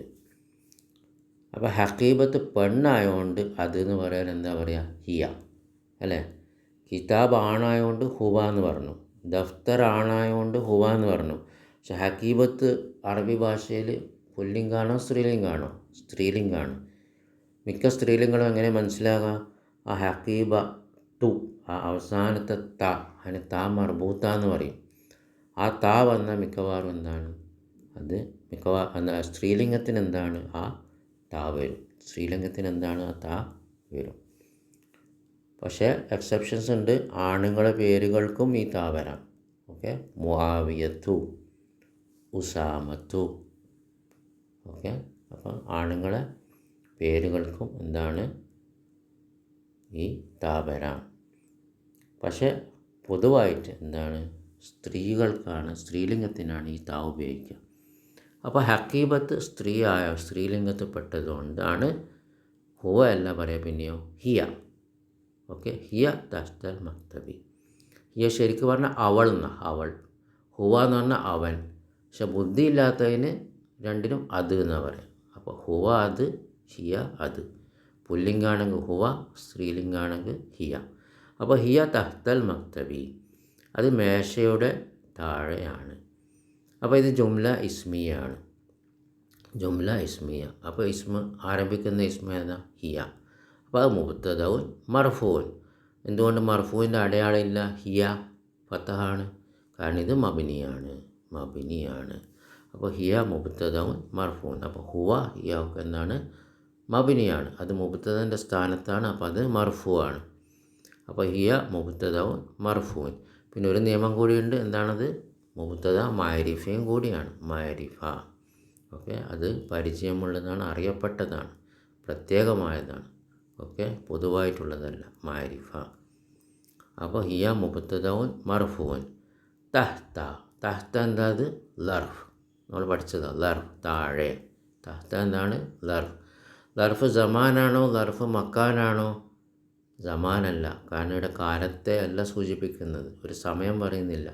അപ്പോൾ ഹഖീബത്ത് പെണ്ണായതുകൊണ്ട് അത് എന്ന് പറയാൻ എന്താ പറയുക? ഹിയ അല്ലേ. കിതാബ് ആണായതുകൊണ്ട് ഹുവ എന്ന് പറഞ്ഞു, ദഫ്തർ ആണായതുകൊണ്ട് ഹുവ എന്ന് പറഞ്ഞു. പക്ഷെ ഹഖീബത്ത് അറബി ഭാഷയിൽ പുല്ലിംഗാണോ സ്ത്രീലിംഗാണോ? സ്ത്രീലിംഗാണ്. മിക്ക സ്ത്രീലിംഗങ്ങളും എങ്ങനെ മനസ്സിലാകാം? ആ ഹഖീബ ടു, ആ അവസാനത്തെ ത, അതിന് താ മർബൂത്ത എന്ന് പറയും. ആ താ വന്നാൽ മിക്കവാറും എന്താണ്? അത് മിക്കവാറും സ്ത്രീലിംഗത്തിന് എന്താണ്? ആ താ വരും. സ്ത്രീലിംഗത്തിന് എന്താണ്? ആ താ വരും. പക്ഷേ എക്സെപ്ഷൻസ് ഉണ്ട്. ആണുങ്ങളുടെ പേരുകൾക്കും ഈ താ വരാം. ഓക്കെ. മുആവിയത്തു, ഉസാമത്തു. ഓക്കെ. അപ്പം ആണുങ്ങളെ പേരുകൾക്കും എന്താണ്? ഈ താ വരാം. പക്ഷേ പൊതുവായിട്ട് എന്താണ്? സ്ത്രീകൾക്കാണ്, സ്ത്രീലിംഗത്തിനാണ് ഈ താ ഉപയോഗിക്കുക. അപ്പോൾ ഹഖീബത്ത് സ്ത്രീലിംഗത്തിൽ പെട്ടതുകൊണ്ടാണ് ഹുവ അല്ല പറയുക, പിന്നെയോ ഹിയ. ഓക്കെ. ഹിയ തഹ്തൽ മക്തബി. ഹിയ ശരിക്കും പറഞ്ഞാൽ അവൾ എന്ന, അവൾ. ഹുവ എന്ന് പറഞ്ഞാൽ അവൻ. പക്ഷെ ബുദ്ധിയില്ലാത്തതിന് രണ്ടിനും അത് എന്നാണ് പറയുക. അപ്പോൾ ഹുവ അത്, ഹിയ അത്. പുല്ലിംഗാണെങ്കിൽ ഹുവ, സ്ത്രീലിംഗാണെങ്കിൽ ഹിയ. അപ്പോൾ ഹിയ തഹ്തൽ മക്തബി, അത് മേശയുടെ താഴെയാണ്. അപ്പോൾ ഇത് ജുംല ഇസ്മിയാണ്, ജുംല ഇസ്മിയ. അപ്പോൾ ഇസ്മ ആരംഭിക്കുന്ന ഇസ്മ ഏതാ? ഹിയ. അപ്പോൾ അത് മുബ്തദഉൻ മർഫൂൻ. എന്തുകൊണ്ട് മർഫൂവിൻ്റെ അടയാളം ഇല്ല? ഹിയ ഫതഹാണ്, കാരണം ഇത് മബ്നിയാണ്, മബ്നിയാണ്. അപ്പോൾ ഹിയ മുബ്തദഉൻ മർഫൂൻ. അപ്പോൾ ഹുവ ഹിയ ഒക്കെ എന്താണ്? മബ്നിയാണ്. അത് മുബ്തദൻ്റെ സ്ഥാനത്താണ്, അപ്പോൾ അത് മർഫൂ ആണ്. അപ്പോൾ ഹിയ മുബ്തദഉൻ മർഫൂൻ. പിന്നെ ഒരു നിയമം കൂടിയുണ്ട്. എന്താണത്? മുബ്തദ മാരിഫയും കൂടിയാണ്, മാരിഫ. ഓക്കെ. അത് പരിചയമുള്ളതാണ്, അറിയപ്പെട്ടതാണ്. പ്രത്യേകമായതാണ്. ഓക്കെ, പൊതുവായിട്ടുള്ളതല്ല മാരിഫ. അപ്പോൾ ഹിയ മുബ്തദഉൻ മർഫൂൻ. തഹ്ത, തഹ്ത എന്താ? അത് ലർഫ്. നമ്മൾ പഠിച്ചതാണ് ലർഫ്, താഴെ. തഹ്ത എന്താണ്? ലർഫ്. ലർഫ് സമാനാണോ ലർഫ് മക്കാനാണോ? സമാനല്ല, കാരണം ഇവിടെ കാലത്തെ അല്ല സൂചിപ്പിക്കുന്നത്, ഒരു സമയം പറയുന്നില്ല.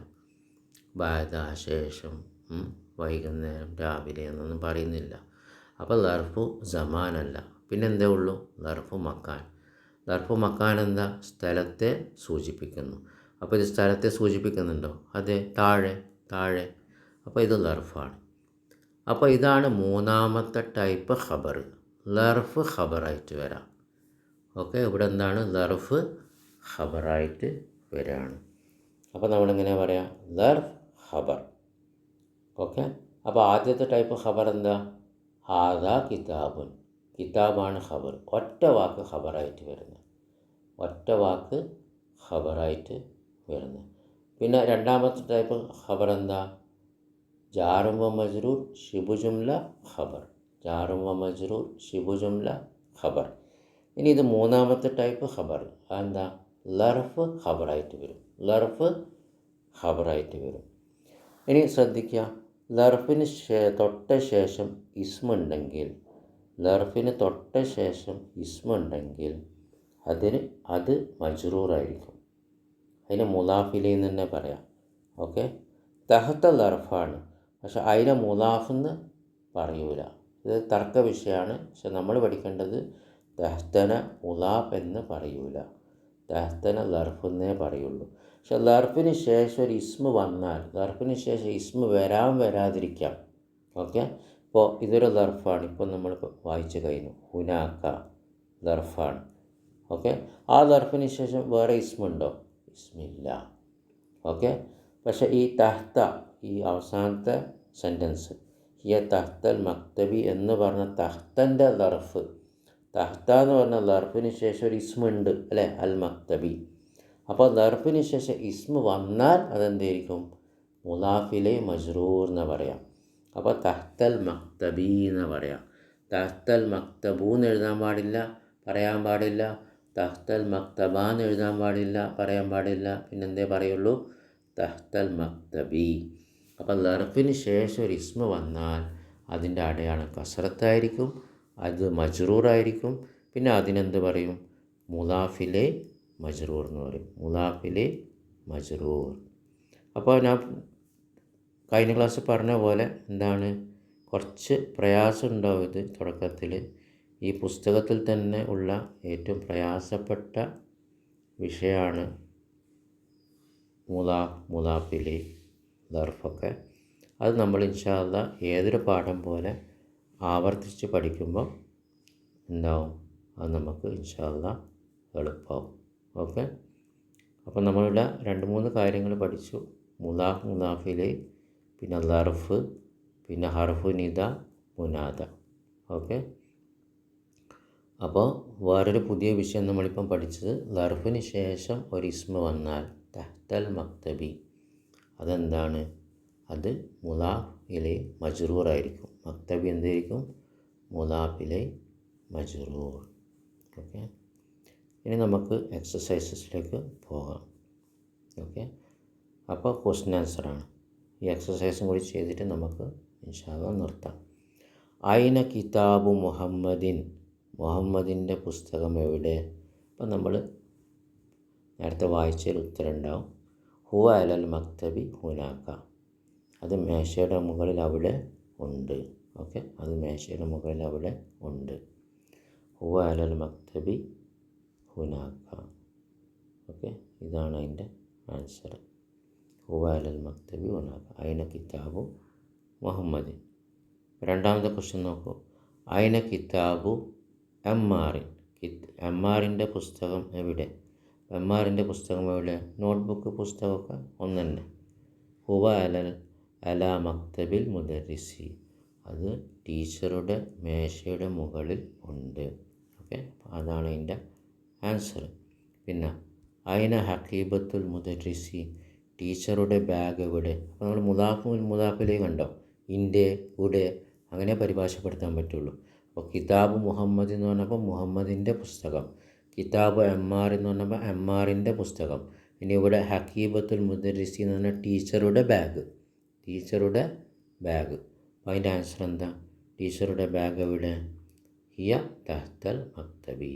ബാദ, ശേഷം, വൈകുന്നേരം, രാവിലെ എന്നൊന്നും പറയുന്നില്ല. അപ്പോൾ ലർഫു സമാനല്ല. പിന്നെന്തേ ഉള്ളൂ? ലർഫു മക്കാൻ. ലർഫു മക്കാൻ എന്താ? സ്ഥലത്തെ സൂചിപ്പിക്കുന്നു. അപ്പോൾ ഇത് സ്ഥലത്തെ സൂചിപ്പിക്കുന്നുണ്ടോ? അതെ, താഴെ, താഴെ. അപ്പോൾ ഇത് ലർഫാണ്. അപ്പോൾ ഇതാണ് മൂന്നാമത്തെ ടൈപ്പ് ഖബർ. ലർഫ് ഖബറായിട്ട് വരാം. ഓക്കെ, ഇവിടെ എന്താണ്? ലർഫ് ഖബറായിട്ട് വരാണ്. അപ്പോൾ നമ്മളിങ്ങനെ പറയാം, ലർഫ് ഖബർ. ഓക്കെ, അപ്പോൾ ആദ്യത്തെ ടൈപ്പ് ഖബർ എന്താ? ഹാദാ കിതാബുൻ. കിതാബാണ് ഖബർ, ഒറ്റ വാക്ക് ഖബറായിട്ട് വരുന്നത്, ഒറ്റ വാക്ക് ഖബറായിട്ട് വരുന്നത്. പിന്നെ രണ്ടാമത്തെ ടൈപ്പ് ഖബർ എന്താ? ജാറും വ മജ്റൂർ ശിബു ജുംല ഖബർ. ജാറും വ മജ്റൂർ ശിബു ജുംല ഖബർ. ഇനി ഇത് മൂന്നാമത്തെ ടൈപ്പ് ഖബർ. അതെന്താ? ലർഫ് ഖബറായിട്ട് വരും, ലർഫ് ഖബറായിട്ട് വരും. ഇനി ശ്രദ്ധിക്കുക, ലർഫിന് തൊട്ട ശേഷം ഇസ്മുണ്ടെങ്കിൽ, ലർഫിന് തൊട്ട ശേഷം ഇസ്മുണ്ടെങ്കിൽ അത് മജ്റൂറായിരിക്കും. അതിന് മുലാഫിലി എന്ന് തന്നെ പറയാം. ഓക്കെ, തഹത്ത ലർഫാണ്, പക്ഷെ അതിനെ മുലാഫെന്ന് പറയൂല. ഇത് തർക്ക വിഷയമാണ്. പക്ഷെ നമ്മൾ പഠിക്കേണ്ടത് തഹ്തന മുലാഫ് എന്ന് പറയൂല, തഹ്തന ലർഫെന്നേ പറയുള്ളൂ. പക്ഷെ ലർഫിന് ശേഷം ഒരു ഇസ്മ വന്നാൽ, ലർഫിന് ശേഷം ഇസ്മ വരാതിരിക്കാം. ഓക്കെ, ഇപ്പോൾ ഇതൊരു ലർഫാണ്, ഇപ്പോൾ നമ്മൾ വായിച്ചു കഴിഞ്ഞു, ഹുനാക്ക ലർഫാണ്. ഓക്കെ, ആ ലർഫിന് ശേഷം വേറെ ഇസ്മുണ്ടോ? ഇസ്മില്ല. ഓക്കെ, പക്ഷേ ഈ തഹ്ത, ഈ അവസാനത്തെ സെൻറ്റൻസ് ഹിയ തഹ്തൽ മക്തബി എന്ന് പറഞ്ഞ തഹ്തൻ്റെ ലർഫ്, തഹ്ത എന്ന് പറഞ്ഞ ലർഫിന് ശേഷം ഒരു ഇസ്മുണ്ട് അല്ലേ, അൽ മക്തബി. അപ്പോൾ ലർഫിന് ശേഷം ഇസ്മ വന്നാൽ അതെന്തായിരിക്കും? മുലാഫിലെ മജ്റൂർ എന്ന് പറയാം. അപ്പോൾ തഹ്തൽ മക്തബി എന്ന് പറയാം. തഹ്തൽ മക്തബൂ എന്ന് എഴുതാൻ പാടില്ല, പറയാൻ പാടില്ല. തഹ്തൽ മക്തബ എന്ന് എഴുതാൻ പാടില്ല, പറയാൻ പാടില്ല. പിന്നെന്തേ പറയുള്ളൂ? തഹ്തൽ മക്തബി. അപ്പോൾ ലർഫിന് ശേഷം ഒരു ഇസ്മ വന്നാൽ അതിൻ്റെ അടയാളം കസറത്തായിരിക്കും, അത് മജ്റൂറായിരിക്കും. പിന്നെ അതിനെന്ത് പറയും? മുലാഫിലെ മജ്റൂർ എന്ന് പറയും, മുലാഫിലെ മജ്റൂർ. അപ്പോൾ ഞാൻ കഴിഞ്ഞ ക്ലാസ് പറഞ്ഞ പോലെ എന്താണ്, കുറച്ച് പ്രയാസം ഉണ്ടാവും ഇത് തുടക്കത്തിൽ. ഈ പുസ്തകത്തിൽ തന്നെ ഉള്ള ഏറ്റവും പ്രയാസപ്പെട്ട വിഷയമാണ് മുലാഫിലെ ലർഫൊക്കെ. അത് നമ്മൾ ഇൻഷാ അല്ലാഹ് ഏതൊരു പാഠം പോലെ ആവർത്തിച്ച് പഠിക്കുമ്പോൾ എന്താവും, അത് നമുക്ക് ഇൻഷാ അല്ലാഹ് എളുപ്പമാവും. ഓക്കെ, അപ്പോൾ നമ്മളിവിടെ 2-3 കാര്യങ്ങൾ പഠിച്ചു. മുലാഫിലെ, പിന്നെ ലർഫ്, പിന്നെ ഹർഫു നിദ, മുനാദ. ഓക്കെ, അപ്പോൾ വേറൊരു പുതിയ വിഷയം നമ്മളിപ്പം പഠിച്ചത്, ലർഫിന് ശേഷം ഒരു ഇസ്മ വന്നാൽ തഹ്തൽ മക്തബി, അതെന്താണ്? അത് മുലാഫിലെ മജ്റൂറായിരിക്കും. മക്തബി എന്തായിരിക്കും? മുലാഫിലെ മജ്റൂർ. ഓക്കെ, ഇനി നമുക്ക് എക്സസൈസസിലേക്ക് പോകാം. ഓക്കെ, അപ്പോൾ ക്വസ്റ്റ്യൻ ആൻസറാണ്. ഈ എക്സസൈസും കൂടി ചെയ്തിട്ട് നമുക്ക് ഇൻഷാ അല്ലാഹ് നിർത്താം. ഐന കിതാബു മുഹമ്മദിൻ, മുഹമ്മദിൻ്റെ പുസ്തകം എവിടെ? അപ്പം നമ്മൾ നേരത്തെ വായിച്ചതിൽ ഉത്തരം ഉണ്ടാവും. ഹുവ അലൽ മക്തബി ഹുനാക്ക, അത് മേശയുടെ മുകളിൽ അവിടെ ഉണ്ട്. ഓക്കെ, അത് മേശയുടെ മുകളിൽ അവിടെ ഉണ്ട്. ഹുവ അലൽ മക്തബി ഹുനാക്ക. ഓക്കെ, ഇതാണ് അതിൻ്റെ ആൻസർ. ഹുവ അലൽ മക്തബി ഹുനാക്ക. ഐന കിതാബു മുഹമ്മദിൻ. രണ്ടാമത്തെ ക്വസ്റ്റ്യൻ നോക്കൂ. ഐന കിതാബു എമ്മാറിൻ, എമ്മാറിൻ്റെ പുസ്തകം എവിടെ? എമ്മാറിൻ്റെ പുസ്തകം എവിടെ? നോട്ട്ബുക്ക്, പുസ്തകമൊക്കെ ഒന്ന് തന്നെ. ഹുവ അല മക്തബിൽ മുദരിസി, അത് ടീച്ചറുടെ മേശയുടെ മുകളിൽ ഉണ്ട്. ഓക്കെ, അതാണ് അതിൻ്റെ ആൻസർ. പിന്നെ ഐന ഹഖീബത്തുൽ മുദരിസി, ടീച്ചറുടെ ബാഗ് എവിടെ? അപ്പോൾ നമ്മൾ മുലാഫിലേക്ക് കണ്ടോ, ഇൻ്റെ, ഉടെ, അങ്ങനെ പരിഭാഷപ്പെടുത്താൻ പറ്റുള്ളൂ. അപ്പോൾ കിതാബ് മുഹമ്മദ് എന്ന് പറഞ്ഞപ്പോൾ മുഹമ്മദിൻ്റെ പുസ്തകം, കിതാബ് എമ്മാർ എന്ന് പറഞ്ഞപ്പോൾ എമ്മാറിൻ്റെ പുസ്തകം. ഇനി ഇവിടെ ഹക്കീബത്തുൽ മുദരിസി എന്ന് പറഞ്ഞാൽ ടീച്ചറുടെ ബാഗ്, ടീച്ചറുടെ ബാഗ്. അപ്പോൾ അതിൻ്റെ ആൻസർ എന്താ? ടീച്ചറുടെ ബാഗ് എവിടെ? ഹിയ തഹ്തൽ മക്തബി.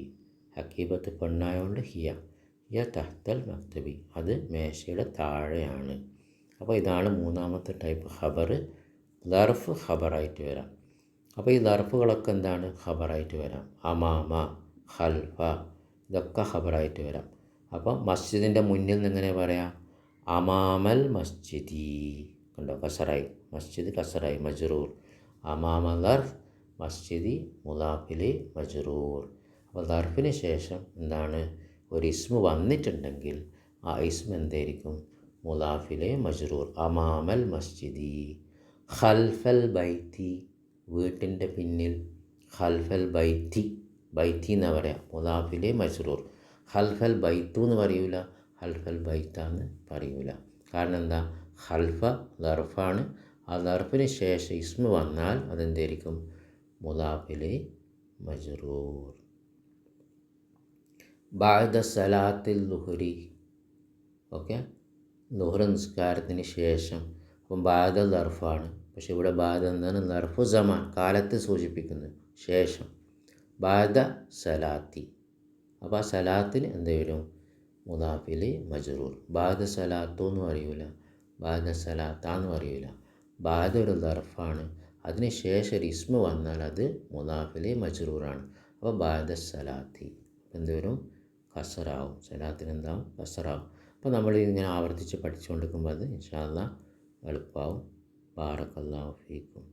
ഹക്കീബത്ത് പെണ്ണായതുകൊണ്ട് ഹിയ തഹ്തൽ മക്തബി, അത് മേശയുടെ താഴെയാണ്. അപ്പോൾ ഇതാണ് മൂന്നാമത്തെ ടൈപ്പ് ഖബർ. ലർഫ് ഖബറായിട്ട് വരാം. അപ്പോൾ ഈ ലർഫുകളൊക്കെ എന്താണ്? ഖബറായിട്ട് വരാം. അമാമ, ഖൽഫ, ഇതൊക്കെ ഖബറായിട്ട് വരാം. അപ്പോൾ മസ്ജിദിൻ്റെ മുന്നിൽ നിന്ന് എങ്ങനെ പറയാം? അമാമൽ മസ്ജിദി. കണ്ടോ, കസറായി, മസ്ജിദ് കസറായി, മജ്റൂർ. അമാമ ലർഫ് മസ്ജിദി മുലാഫിലെ മജ്റൂർ. അപ്പോൾ ലർഫിന് ശേഷം എന്താണ്? ഒരു ഇസ്മ വന്നിട്ടുണ്ടെങ്കിൽ ആ ഇസ്മ എന്തായിരിക്കും? മുലാഫിലെ മജ്റൂർ. അമാമൽ മസ്ജിദി. ഖൽഫൽ ബൈത്തി, വീട്ടിൻ്റെ പിന്നിൽ. ഖൽഫൽ ബൈത്തി, ബൈത്തി എന്നാണ് പറയാം, മുലാഫിലെ മജ്റൂർ. ഖൽഫൽ ബൈത്തു എന്ന് പറയൂല, ഖൽഫൽ ബൈത്താന്ന് പറയൂല. കാരണം എന്താ? ഖൽഫ ലർഫാണ്. ആ ലർഫിന് ശേഷം ഇസ്മ വന്നാൽ അതെന്തായിരിക്കും? മുലാഫിലെ മജ്റൂർ. ബഅദ സലാത്തിൽ ളുഹ്രി. ഓക്കെ, ളുഹ്ർ നിസ്കാരത്തിന് ശേഷം. അപ്പം ബഅദ ലർഫാണ്, പക്ഷെ ഇവിടെ ബഅദ എന്താണ്? ലർഫു സമാൻ, കാലത്തെ സൂചിപ്പിക്കുന്നത്, ശേഷം. ബഅദ സലാത്തി, അപ്പോൾ ആ സലാത്തിന് എന്ത് വരും? മുലാഫിലെ മജ്റൂർ. ബഅദ സലാത്തു എന്ന് പറയൂല, ബഅദ സലാത്താന്ന് പറയൂല. ബഅദ ഒരു ലർഫാണ്, അതിന് ശേഷം ഒരു ഇസ്മ വന്നാൽ അത് മുലാഫിലെ മജ്റൂറാണ്. അപ്പോൾ ബഅദ സലാത്തി എന്ത് വരും? കസറാവും. സലാത്തിന് എന്താവും? കസറാവും. അപ്പോൾ നമ്മൾ ഇങ്ങനെ ആവർത്തിച്ച് പഠിച്ചുകൊണ്ടിരിക്കുമ്പോൾ അത് ഇൻഷാ അല്ലാഹ് എളുപ്പമാവും. ബാറക്കല്ലാഹു ഫീക്കും.